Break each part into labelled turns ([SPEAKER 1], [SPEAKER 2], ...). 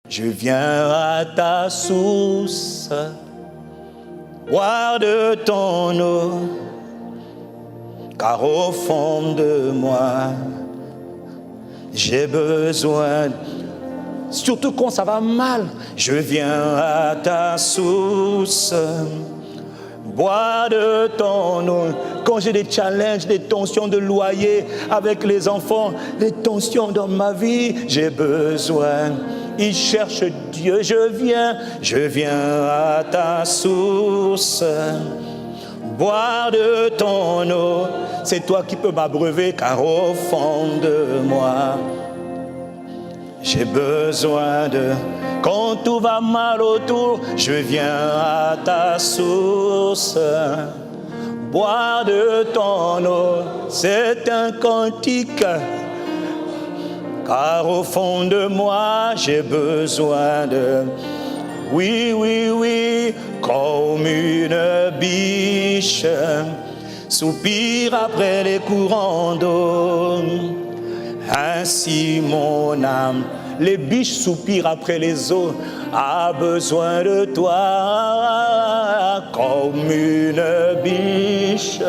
[SPEAKER 1] Je viens à ta source, boire de ton eau, car au fond de moi, j'ai besoin, surtout quand ça va mal, je viens à ta source, boire de ton eau. Quand j'ai des challenges, des tensions de loyer avec les enfants, des tensions dans ma vie, j'ai besoin. Il cherche Dieu, je viens à ta source, boire de ton eau. C'est toi qui peux m'abreuver, car au fond de moi, j'ai besoin de... Quand tout va mal autour, je viens à ta source, boire de ton eau. C'est un cantique, car au fond de moi, j'ai besoin de... Oui, oui, oui, comme une biche soupire après les courants d'eau. Ainsi mon âme, les biches soupirent après les eaux, a besoin de toi. Comme une biche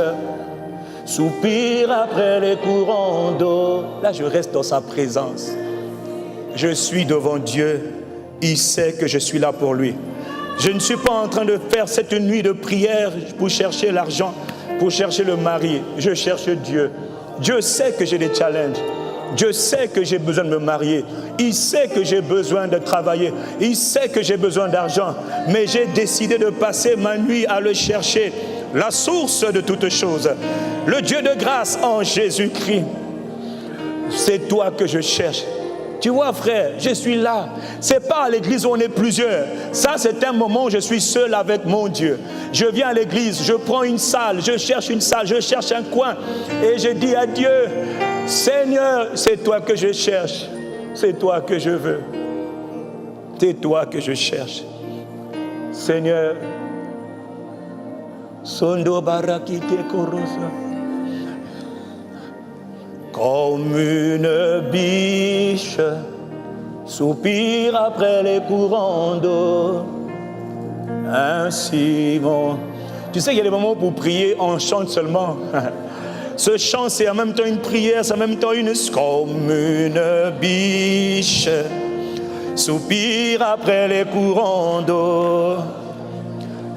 [SPEAKER 1] soupire après les courants d'eau. Là, je reste dans sa présence. Je suis devant Dieu. Il sait que je suis là pour lui. Je ne suis pas en train de faire cette nuit de prière pour chercher l'argent, pour chercher le mari. Je cherche Dieu. Dieu sait que j'ai des challenges. Dieu sait que j'ai besoin de me marier. Il sait que j'ai besoin de travailler. Il sait que j'ai besoin d'argent. Mais j'ai décidé de passer ma nuit à le chercher. La source de toutes choses. Le Dieu de grâce en Jésus-Christ. C'est toi que je cherche. Tu vois, frère, je suis là. C'est pas à l'église où on est plusieurs. Ça, c'est un moment où je suis seul avec mon Dieu. Je viens à l'église, je prends une salle, je cherche un coin. Et je dis à Dieu, Seigneur, c'est toi que je cherche. C'est toi que je veux. C'est toi que je cherche. Seigneur, Sondo Barakite Korosa. Comme une biche soupire après les courants d'eau. Ainsi mon... Tu sais qu'il y a des moments pour prier, on chante seulement. Ce chant, c'est en même temps une prière, c'est en même temps une... Comme une biche soupire après les courants d'eau.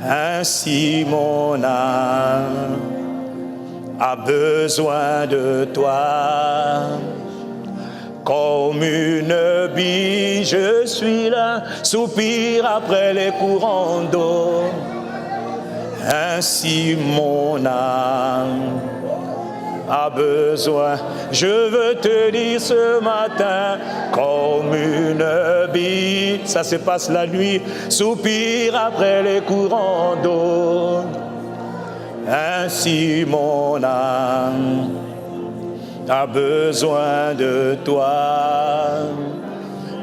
[SPEAKER 1] Ainsi mon âme a besoin de toi. Comme une biche, je suis là, soupire après les courants d'eau. Ainsi mon âme a besoin. Je veux te dire ce matin, comme une biche, ça se passe la nuit, soupire après les courants d'eau. Ainsi mon âme a besoin de toi.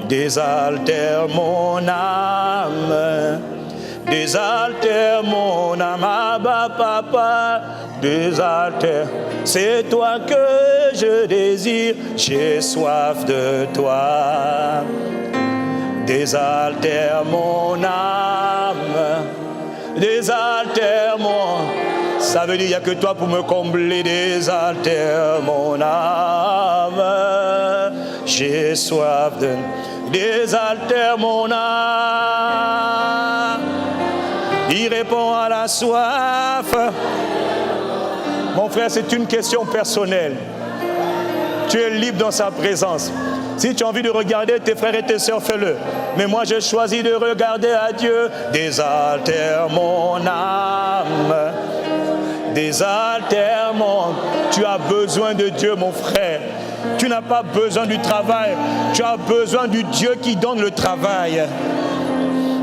[SPEAKER 1] Désaltère mon âme, désaltère mon âme, Abba Papa, désaltère. C'est toi que je désire, j'ai soif de toi. Désaltère mon âme, désaltère mon... Ça veut dire qu'il n'y a que toi pour me combler, désaltère mon âme. J'ai soif de... Désaltère mon âme. Il répond à la soif. Mon frère, c'est une question personnelle. Tu es libre dans sa présence. Si tu as envie de regarder tes frères et tes sœurs, fais-le. Mais moi, je choisis de regarder à Dieu. Désaltère mon âme. Désaltère mon... Tu as besoin de Dieu, mon frère. Tu n'as pas besoin du travail. Tu as besoin du Dieu qui donne le travail.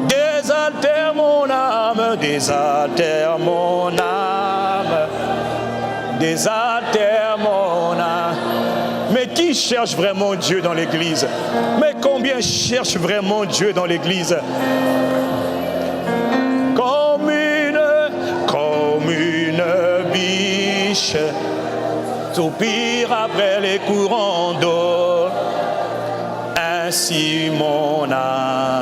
[SPEAKER 1] Désaltère mon âme. Désaltère mon âme. Désaltère mon âme. Mais qui cherche vraiment Dieu dans l'église? Mais combien cherchent vraiment Dieu dans l'église? Comme une biche soupire après les courants d'eau. Ainsi mon âme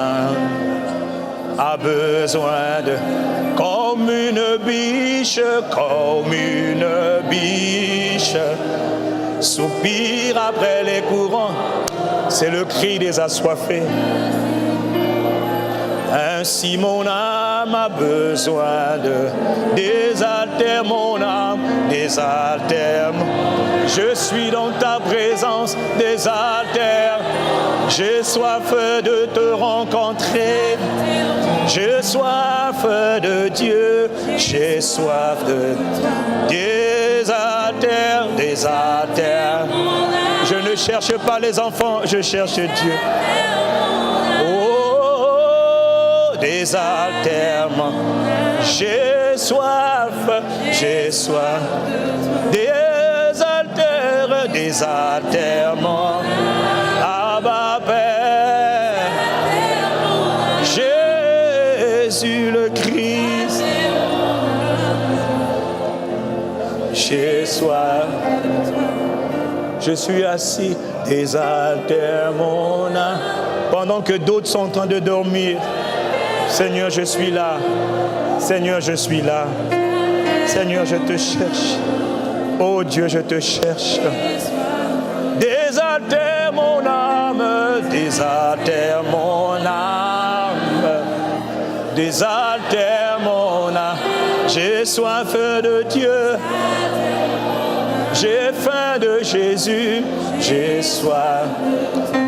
[SPEAKER 1] a besoin de, comme une biche, soupire après les courants. C'est le cri des assoiffés. Ainsi mon âme a besoin de désaltère mon âme, désaltère. Je suis dans ta présence, désaltère. J'ai soif de te rencontrer. J'ai soif de Dieu. J'ai soif de désaltère, désaltère. Je ne cherche pas les enfants, je cherche Dieu. Désaltèrement, j'ai soif, désaltèrement, Abba Père, Jésus le Christ, j'ai soif, je suis assis, désaltère mon âme, pendant que d'autres sont en train de dormir. Seigneur, je suis là. Seigneur, je suis là. Seigneur, je te cherche. Oh Dieu, je te cherche. Désaltère mon âme, désaltère mon âme, désaltère mon âme. J'ai soif de Dieu. J'ai faim de Jésus. J'ai soif.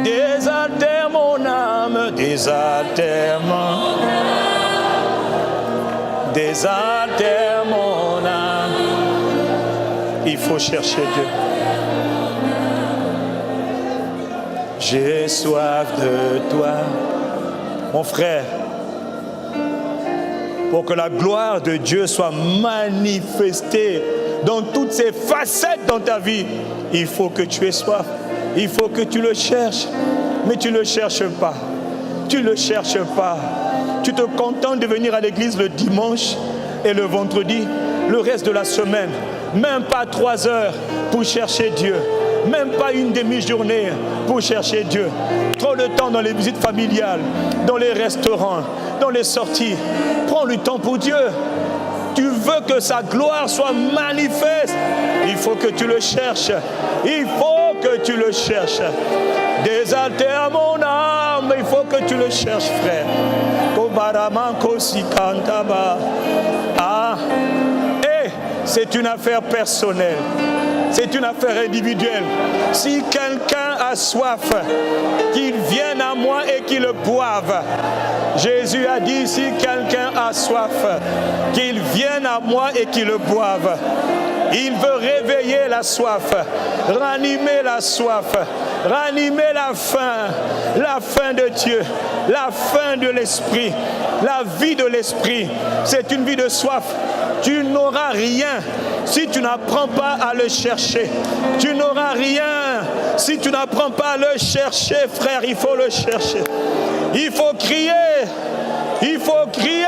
[SPEAKER 1] Désaltère mon âme, désaltère mon âme, désaltère mon âme. Il faut chercher Dieu. J'ai soif de toi, mon frère. Pour que la gloire de Dieu soit manifestée dans toutes ses facettes dans ta vie, il faut que tu aies soif. Il faut que tu le cherches, mais tu ne le cherches pas. Tu ne le cherches pas. Tu te contentes de venir à l'église le dimanche et le vendredi, le reste de la semaine. Même pas 3 heures pour chercher Dieu. Même pas une demi-journée pour chercher Dieu. Trop de temps dans les visites familiales, dans les restaurants, dans les sorties. Prends du temps pour Dieu. Tu veux que sa gloire soit manifeste. Il faut que tu le cherches. Il faut que tu le cherches. Désaltère mon âme, il faut que tu le cherches, frère. Ah, et c'est une affaire personnelle. C'est une affaire individuelle. Si quelqu'un a soif, qu'il vienne à moi et qu'il le boive. Jésus a dit, si quelqu'un a soif, qu'il vienne à moi et qu'il le boive. Il veut réveiller la soif, ranimer la soif, ranimer la faim de Dieu, la faim de l'esprit, la vie de l'esprit. C'est une vie de soif. Tu n'auras rien si tu n'apprends pas à le chercher. Tu n'auras rien si tu n'apprends pas à le chercher, frère. Il faut le chercher. Il faut crier. Il faut crier.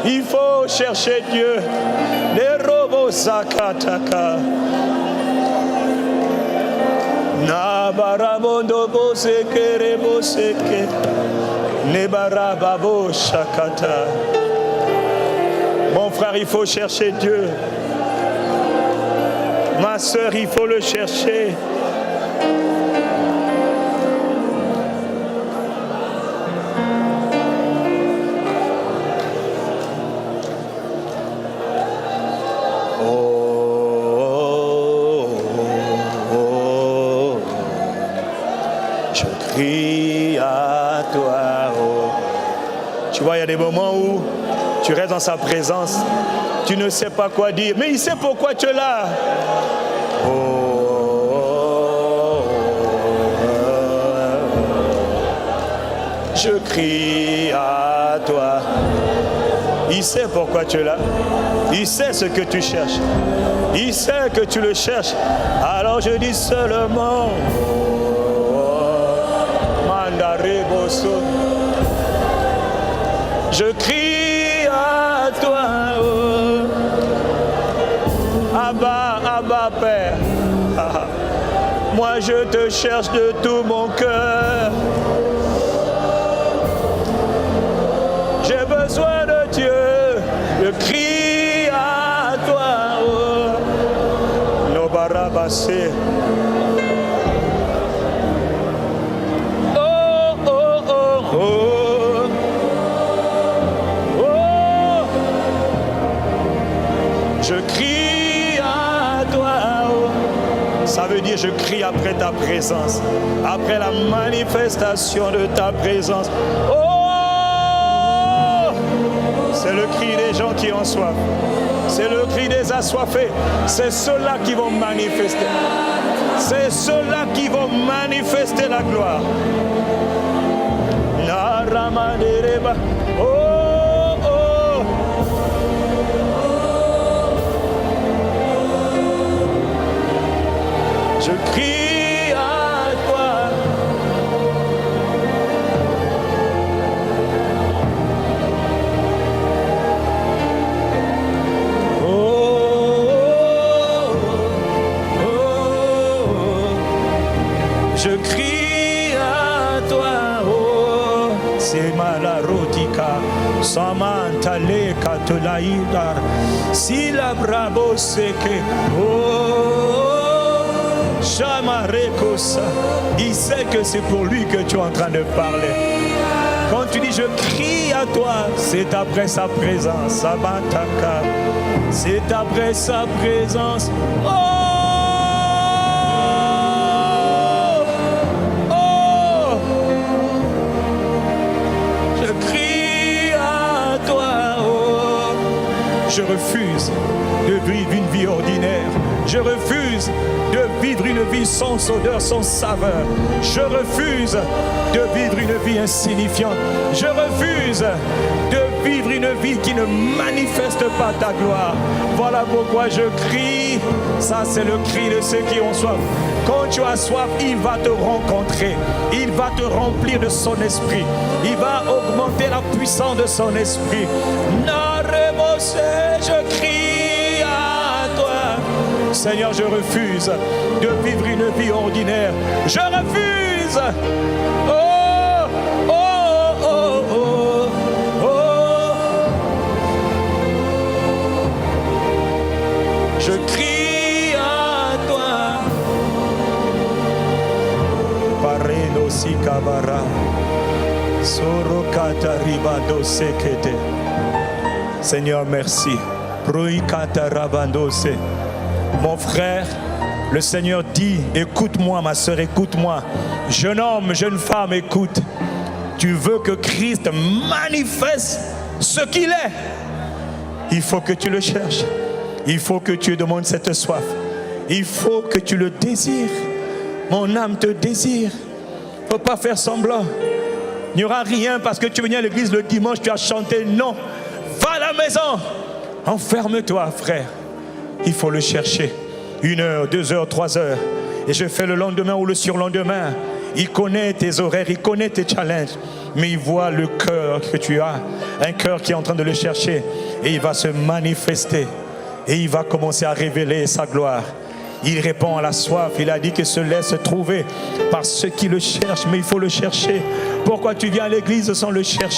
[SPEAKER 1] Il faut chercher Dieu. Les robots zakataka. Nabarabondo boseke reboseke. Nebarababo shakata. Mon frère, il faut chercher Dieu. Ma sœur, il faut le chercher. Je crie à toi. Tu vois, il y a des moments où tu restes dans sa présence, tu ne sais pas quoi dire, mais il sait pourquoi tu es là. Je crie à toi. Il sait pourquoi tu es là. Il sait ce que tu cherches. Il sait que tu le cherches. Alors je dis seulement Mandareboso. Je crie à toi, Abba, Abba Père. Moi je te cherche de tout mon cœur. passer. Oh, oh, oh, oh. Oh. Je crie à toi. Oh. Ça veut dire je crie après ta présence, après la manifestation de ta présence. Oh! C'est le cri des gens qui ont soif. C'est le cri des assoiffés. C'est ceux-là qui vont manifester. C'est ceux-là qui vont manifester la gloire. Oh, oh. Je crie à toi. Je crie à toi, oh, c'est malarotika, samantale katolaïdar, si la bravo seke, oh, chamarekosa. Il sait que c'est pour lui que tu es en train de parler. Quand tu dis je crie à toi, c'est après sa présence, samantaka, c'est après sa présence. Oh! Je refuse de vivre une vie ordinaire. Je refuse de vivre une vie sans odeur, sans saveur. Je refuse de vivre une vie insignifiante. Je refuse de vivre une vie qui ne manifeste pas ta gloire. Voilà pourquoi je crie. Ça, c'est le cri de ceux qui ont soif. Quand tu as soif, il va te rencontrer. Il va te remplir de son esprit. Il va augmenter la puissance de son esprit. Je crie à toi. Seigneur, je refuse de vivre une vie ordinaire. Je refuse. Oh, oh, oh, oh, oh. Je crie à toi. Pareno sikabara. Sorokata ribado sekete. Seigneur, merci. Mon frère, le Seigneur dit, écoute-moi ma soeur, écoute-moi. Jeune homme, jeune femme, écoute. Tu veux que Christ manifeste ce qu'il est. Il faut que tu le cherches. Il faut que tu demandes cette soif. Il faut que tu le désires. Mon âme te désire. Il ne faut pas faire semblant. Il n'y aura rien parce que tu viens à l'église le dimanche, tu as chanté. Non. Va à la maison. Enferme-toi, frère. Il faut le chercher. 1 heure, 2 heures, 3 heures. Et je fais le lendemain ou le surlendemain. Il connaît tes horaires, il connaît tes challenges. Mais il voit le cœur que tu as. Un cœur qui est en train de le chercher. Et il va se manifester. Et il va commencer à révéler sa gloire. Il répond à la soif. Il a dit qu'il se laisse trouver par ceux qui le cherchent. Mais il faut le chercher. Pourquoi tu viens à l'église sans le chercher?